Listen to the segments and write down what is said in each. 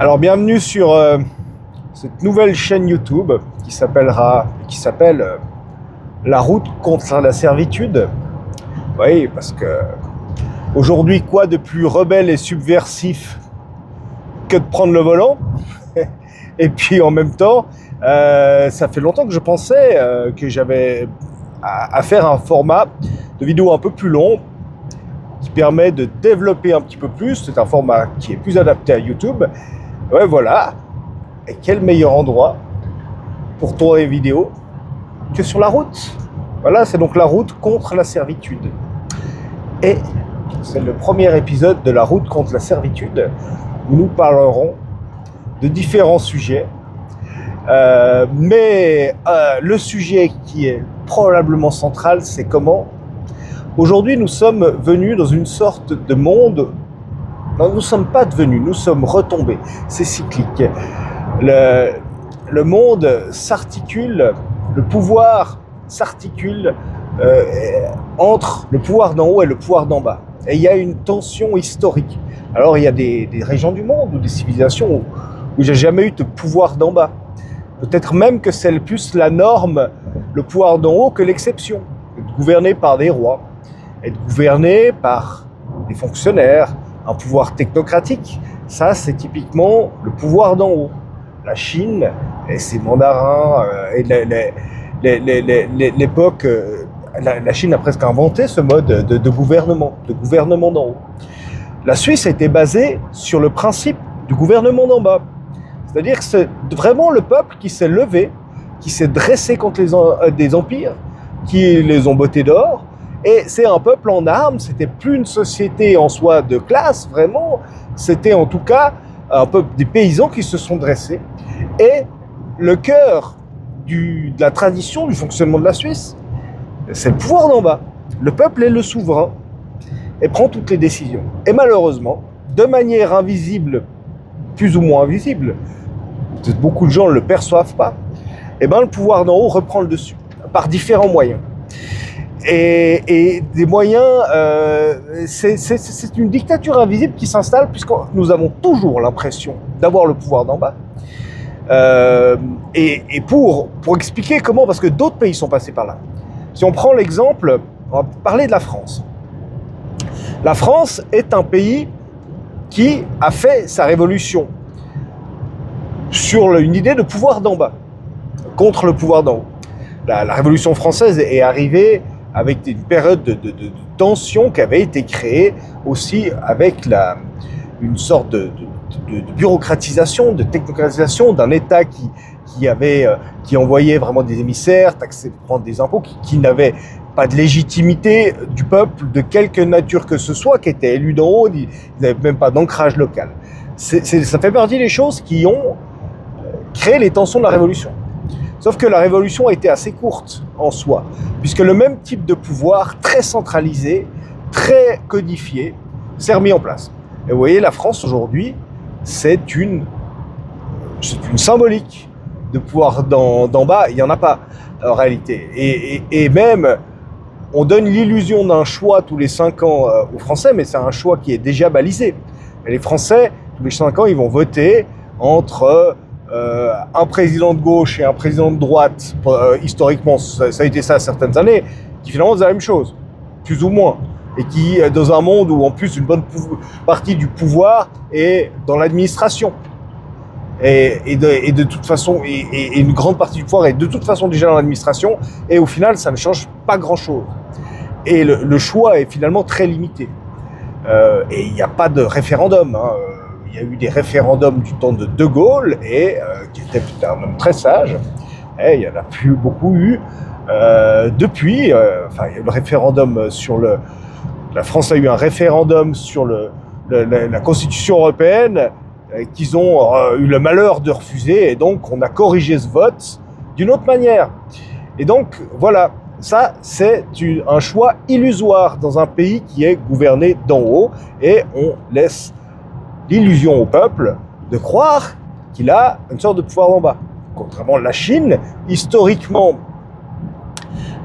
Alors bienvenue sur cette nouvelle chaîne YouTube qui s'appelle La route contre la servitude. Oui, parce que aujourd'hui, quoi de plus rebelle et subversif que de prendre le volant? Et puis en même temps, ça fait longtemps que je pensais que j'avais à faire un format de vidéo un peu plus long qui permet de développer un petit peu plus. C'est un format qui est plus adapté à YouTube. Ouais, voilà. Et quel meilleur endroit pour tourner des vidéos que sur la route? Voilà, c'est donc la route contre la servitude. Et c'est le premier épisode de la route contre la servitude où nous parlerons de différents sujets. Mais le sujet qui est probablement central, c'est comment aujourd'hui nous sommes venus dans une sorte de monde. Non, nous ne sommes pas devenus, nous sommes retombés. C'est cyclique. Le monde s'articule, le pouvoir s'articule entre le pouvoir d'en haut et le pouvoir d'en bas. Et il y a une tension historique. Alors il y a des régions du monde ou des civilisations où il n'y a jamais eu de pouvoir d'en bas. Peut-être même que c'est plus la norme, le pouvoir d'en haut, que l'exception. Être gouverné par des rois, être gouverné par des fonctionnaires, un pouvoir technocratique. Ça, c'est typiquement le pouvoir d'en haut. La Chine et ses mandarins, et l'époque, la Chine a presque inventé ce mode de gouvernement d'en haut. La Suisse a été basée sur le principe du gouvernement d'en bas. C'est-à-dire que c'est vraiment le peuple qui s'est levé, qui s'est dressé contre des empires, qui les ont bottés dehors. Et c'est un peuple en armes, c'était plus une société en soi de classe, vraiment. C'était en tout cas un peuple des paysans qui se sont dressés. Et le cœur de la tradition, du fonctionnement de la Suisse, c'est le pouvoir d'en bas. Le peuple est le souverain et prend toutes les décisions. Et malheureusement, de manière invisible, plus ou moins invisible, peut-être beaucoup de gens ne le perçoivent pas, et ben le pouvoir d'en haut reprend le dessus, par différents moyens. Et des moyens, c'est une dictature invisible qui s'installe puisque nous avons toujours l'impression d'avoir le pouvoir d'en bas. Et pour expliquer comment, parce que d'autres pays sont passés par là. Si on prend l'exemple, on va parler de la France. La France est un pays qui a fait sa révolution sur une idée de pouvoir d'en bas, contre le pouvoir d'en haut. La Révolution française est arrivée avec une période de tension qui avait été créée aussi avec une sorte de bureaucratisation, de technocratisation d'un État qui envoyait vraiment des émissaires, taxait, prendre des impôts, qui n'avait pas de légitimité du peuple de quelque nature que ce soit, qui était élu d'en haut, ils n'avaient même pas d'ancrage local. Ça fait partie des choses qui ont créé les tensions de la Révolution. Sauf que la Révolution a été assez courte en soi, puisque le même type de pouvoir, très centralisé, très codifié, s'est remis en place. Et vous voyez, la France aujourd'hui, c'est une symbolique de pouvoir d'en bas. Il n'y en a pas en réalité. Et même, on donne l'illusion d'un choix tous les 5 ans aux Français, mais c'est un choix qui est déjà balisé. Et les Français, tous les 5 ans, ils vont voter entre un président de gauche et un président de droite, historiquement, ça a été ça certaines années, qui finalement faisaient la même chose, plus ou moins, et qui, dans un monde où en plus une bonne partie du pouvoir est dans l'administration, et de toute façon, et une grande partie du pouvoir est de toute façon déjà dans l'administration, et au final, ça ne change pas grand-chose. Et le choix est finalement très limité. Et il n'y a pas de référendum, hein. Il y a eu des référendums du temps de De Gaulle, qui était un homme très sage. Et il n'y en a plus beaucoup eu depuis. Il y a eu le référendum sur la France a eu un référendum sur la Constitution européenne qu'ils ont eu le malheur de refuser. Et donc, on a corrigé ce vote d'une autre manière. Et donc, voilà. Ça, c'est un choix illusoire dans un pays qui est gouverné d'en haut. Et on laisse l'illusion au peuple de croire qu'il a une sorte de pouvoir d'en bas. Contrairement à la Chine, historiquement,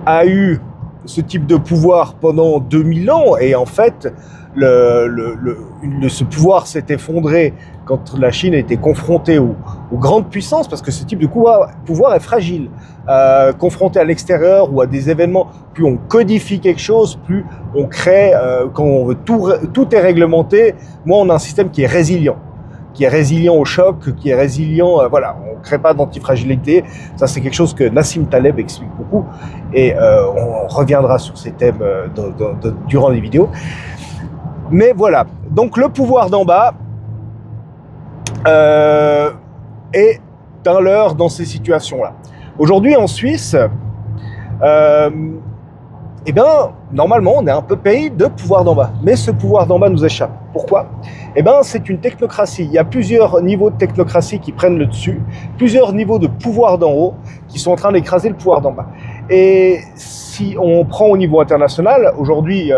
a eu ce type de pouvoir pendant 2000 ans, et en fait, ce pouvoir s'est effondré quand la Chine a été confrontée aux grandes puissances, parce que ce type de pouvoir est fragile. Confronté à l'extérieur ou à des événements, plus on codifie quelque chose, plus on crée, quand on veut tout est réglementé, moins on a un système qui est résilient au choc, qui est résilient, voilà, on ne crée pas d'antifragilité. Ça, c'est quelque chose que Nassim Taleb explique beaucoup, et on reviendra sur ces thèmes durant les vidéos. Mais voilà, donc le pouvoir d'en bas est un leurre dans ces situations-là. Aujourd'hui, en Suisse, eh bien, normalement, on est un peu pays de pouvoir d'en bas. Mais ce pouvoir d'en bas nous échappe. Pourquoi ? Eh bien, c'est une technocratie. Il y a plusieurs niveaux de technocratie qui prennent le dessus, plusieurs niveaux de pouvoir d'en haut qui sont en train d'écraser le pouvoir d'en bas. Et si on prend au niveau international, aujourd'hui,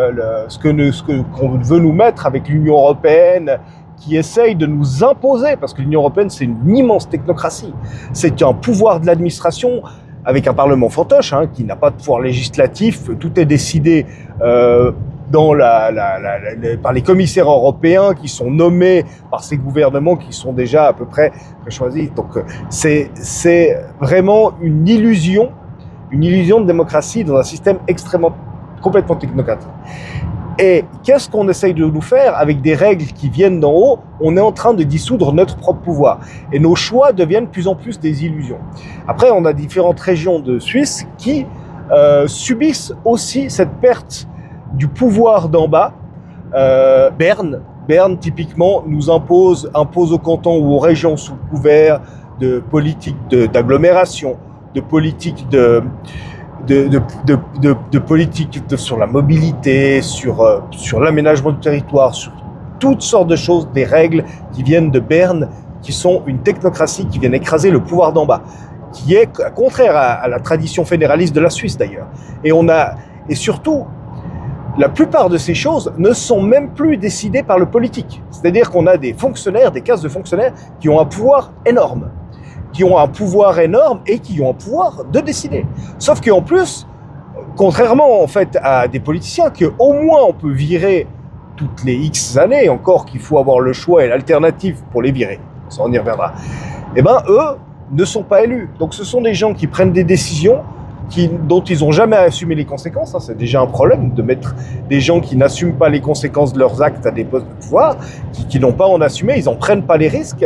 ce qu'on veut nous mettre avec l'Union européenne, qui essaye de nous imposer, parce que l'Union européenne, c'est une immense technocratie. C'est un pouvoir de l'administration avec un parlement fantoche, qui n'a pas de pouvoir législatif. Tout est décidé par les commissaires européens qui sont nommés par ces gouvernements qui sont déjà à peu près choisis. Donc c'est vraiment une illusion de démocratie dans un système complètement technocratique. Et qu'est-ce qu'on essaye de nous faire avec des règles qui viennent d'en haut ? On est en train de dissoudre notre propre pouvoir. Et nos choix deviennent de plus en plus des illusions. Après, on a différentes régions de Suisse qui subissent aussi cette perte du pouvoir d'en bas. Berne, typiquement, nous impose aux cantons ou aux régions sous couvert de politique d'agglomération, de politique politique sur la mobilité, sur l'aménagement du territoire, sur toutes sortes de choses, des règles qui viennent de Berne, qui sont une technocratie qui vient écraser le pouvoir d'en bas, qui est contraire à la tradition fédéraliste de la Suisse d'ailleurs. Et surtout, la plupart de ces choses ne sont même plus décidées par le politique. C'est-à-dire qu'on a des fonctionnaires, des cases de fonctionnaires qui ont un pouvoir énorme. Et qui ont un pouvoir de décider. Sauf qu'en plus, contrairement en fait à des politiciens qu'au moins on peut virer toutes les X années, encore qu'il faut avoir le choix et l'alternative pour les virer, ça on y reviendra, eh ben eux ne sont pas élus. Donc ce sont des gens qui prennent des décisions dont ils n'ont jamais assumé les conséquences. C'est déjà un problème de mettre des gens qui n'assument pas les conséquences de leurs actes à des postes de pouvoir, qui n'ont pas en assumé, ils n'en prennent pas les risques,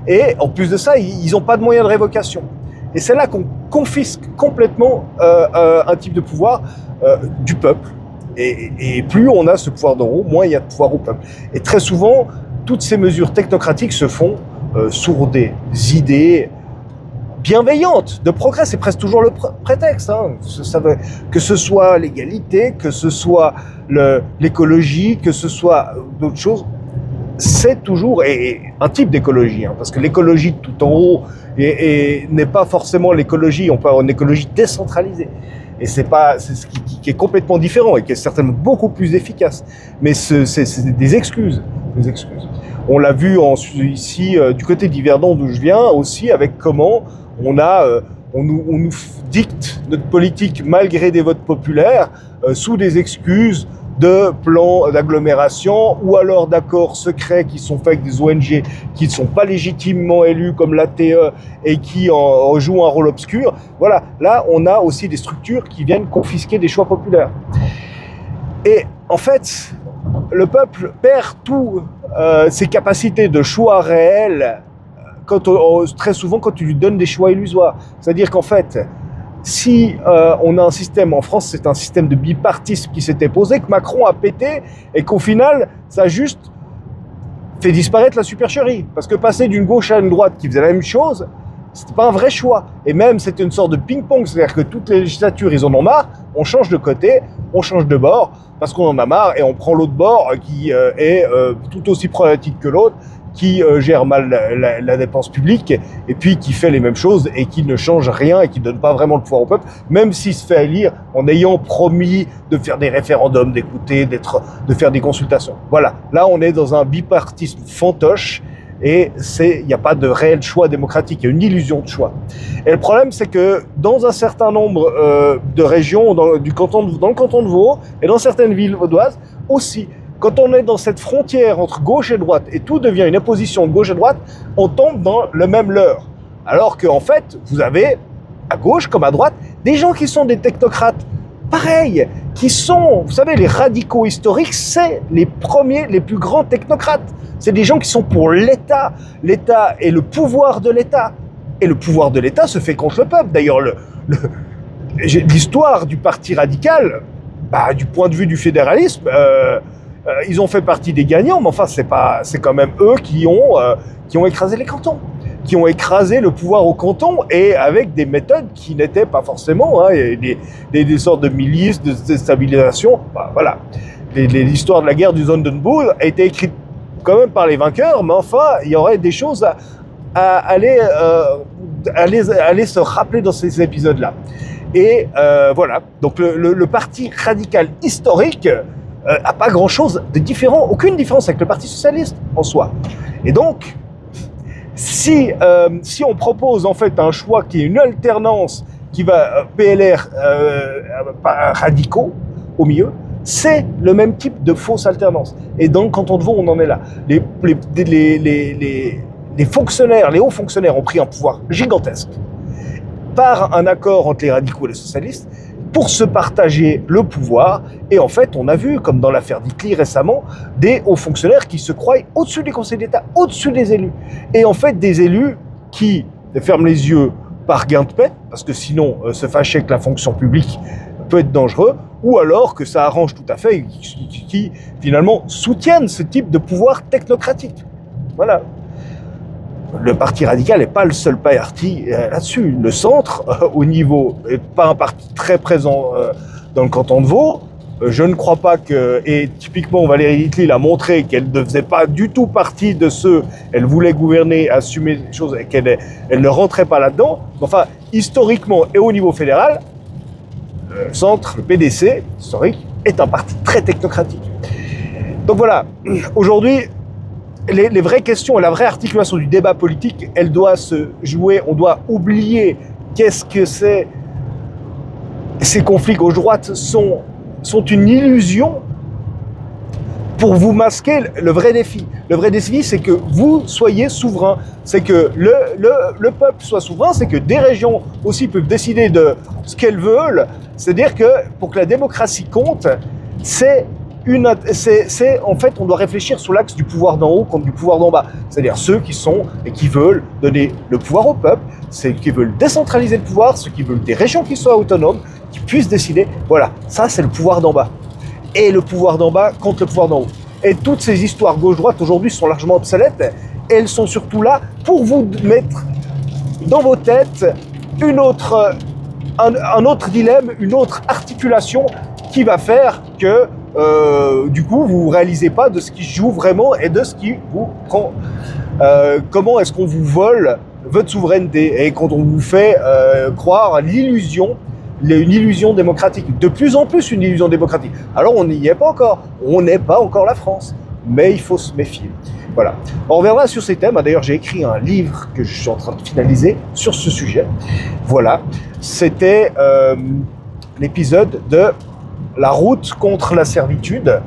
et en plus de ça, ils n'ont pas de moyens de révocation. Et c'est là qu'on confisque complètement un type de pouvoir du peuple. Et plus on a ce pouvoir d'en haut, moins il y a de pouvoir au peuple. Et très souvent, toutes ces mesures technocratiques se font sur des idées bienveillante, de progrès, c'est presque toujours le prétexte. Que ce soit l'égalité, que ce soit l'écologie, que ce soit d'autres choses, c'est toujours un type d'écologie, parce que l'écologie tout en haut n'est pas forcément l'écologie. On peut avoir une écologie décentralisée, et c'est ce qui est complètement différent et qui est certainement beaucoup plus efficace. Mais c'est des excuses. On l'a vu ici du côté d'Yverdon d'où je viens aussi, avec comment on nous dicte notre politique malgré des votes populaires sous des excuses de plans d'agglomération ou alors d'accords secrets qui sont faits avec des ONG qui ne sont pas légitimement élus comme l'ATE et qui en jouent un rôle obscur. Voilà, là on a aussi des structures qui viennent confisquer des choix populaires. Et en fait, le peuple perd tout ses capacités de choix réels très souvent quand tu lui donnes des choix illusoires. C'est-à-dire qu'en fait, si on a un système, en France c'est un système de bipartisme qui s'était posé, que Macron a pété, et qu'au final, ça a juste fait disparaître la supercherie. Parce que passer d'une gauche à une droite qui faisait la même chose, c'était pas un vrai choix. Et même, c'était une sorte de ping-pong, c'est-à-dire que toutes les législatures, ils en ont marre, on change de côté, on change de bord, parce qu'on en a marre, et on prend l'autre bord qui est tout aussi problématique que l'autre, qui gère mal la dépense publique, et puis qui fait les mêmes choses, et qui ne change rien, et qui ne donne pas vraiment le pouvoir au peuple, même s'il se fait élire en ayant promis de faire des référendums, d'écouter, de faire des consultations. Voilà, là on est dans un bipartisme fantoche, Et il n'y a pas de réel choix démocratique, il y a une illusion de choix. Et le problème, c'est que dans un certain nombre de régions, dans le canton de Vaud et dans certaines villes vaudoises aussi, quand on est dans cette frontière entre gauche et droite et tout devient une opposition de gauche et droite, on tombe dans le même leurre. Alors qu'en fait, vous avez, à gauche comme à droite, des gens qui sont des technocrates, pareil, qui sont, vous savez, les radicaux historiques, c'est les premiers, les plus grands technocrates. C'est des gens qui sont pour l'État. L'État est le pouvoir de l'État. Et le pouvoir de l'État se fait contre le peuple. D'ailleurs, l'histoire du parti radical, du point de vue du fédéralisme, ils ont fait partie des gagnants, mais enfin, c'est quand même eux qui ont écrasé les cantons, qui ont écrasé le pouvoir au canton, et avec des méthodes qui n'étaient pas forcément des sortes de milices, de déstabilisation. Voilà. L'histoire de la guerre du Sonderbourg a été écrite quand même par les vainqueurs, mais enfin, il y aurait des choses à aller se rappeler dans ces épisodes-là. Et voilà, donc le parti radical historique a pas grand-chose de différent, aucune différence avec le Parti socialiste en soi. Et donc, si on propose en fait un choix qui est une alternance qui va PLR radicaux au milieu, c'est le même type de fausse alternance. Et dans le canton de Vaud, on en est là. Les fonctionnaires, les hauts fonctionnaires ont pris un pouvoir gigantesque par un accord entre les radicaux et les socialistes pour se partager le pouvoir. Et en fait, on a vu, comme dans l'affaire d'Itli récemment, des hauts fonctionnaires qui se croient au-dessus des conseils d'État, au-dessus des élus. Et en fait, des élus qui ferment les yeux par gain de paix, parce que sinon, se fâcher avec la fonction publique peut être dangereux, ou alors que ça arrange tout à fait, qui finalement soutiennent ce type de pouvoir technocratique. Voilà. Le parti radical n'est pas le seul parti là-dessus. Le centre, au niveau, n'est pas un parti très présent dans le canton de Vaud. Je ne crois pas que, et typiquement Valérie Litli l'a montré qu'elle ne faisait pas du tout partie de ceux, elle voulait gouverner, assumer des choses, et qu'elle ne rentrait pas là-dedans. Enfin, historiquement et au niveau fédéral, le centre, le PDC, historique, est un parti très technocratique. Donc voilà, aujourd'hui, les vraies questions et la vraie articulation du débat politique, elle doit se jouer, on doit oublier qu'est-ce que c'est. Ces conflits gauche-droite sont une illusion pour vous masquer le vrai défi. Le vrai défi, c'est que vous soyez souverain, c'est que le peuple soit souverain, c'est que des régions aussi peuvent décider de ce qu'elles veulent. C'est-à-dire que pour que la démocratie compte, en fait, on doit réfléchir sous l'axe du pouvoir d'en haut contre du pouvoir d'en bas. C'est-à-dire ceux qui sont et qui veulent donner le pouvoir au peuple, ceux qui veulent décentraliser le pouvoir, ceux qui veulent des régions qui soient autonomes, qui puissent décider. Voilà, ça c'est le pouvoir d'en bas. Et le pouvoir d'en bas contre le pouvoir d'en haut. Et toutes ces histoires gauche-droite aujourd'hui sont largement obsolètes. Et elles sont surtout là pour vous mettre dans vos têtes un autre dilemme, une autre articulation qui va faire que du coup, vous ne réalisez pas de ce qui se joue vraiment et de ce qui vous prend. Comment est-ce qu'on vous vole votre souveraineté et quand on vous fait croire à l'illusion, une illusion démocratique, de plus en plus une illusion démocratique. Alors on n'y est pas encore, on n'est pas encore la France, mais il faut se méfier. Voilà. On reviendra sur ces thèmes. D'ailleurs, j'ai écrit un livre que je suis en train de finaliser sur ce sujet. Voilà. C'était l'épisode de La route contre la servitude.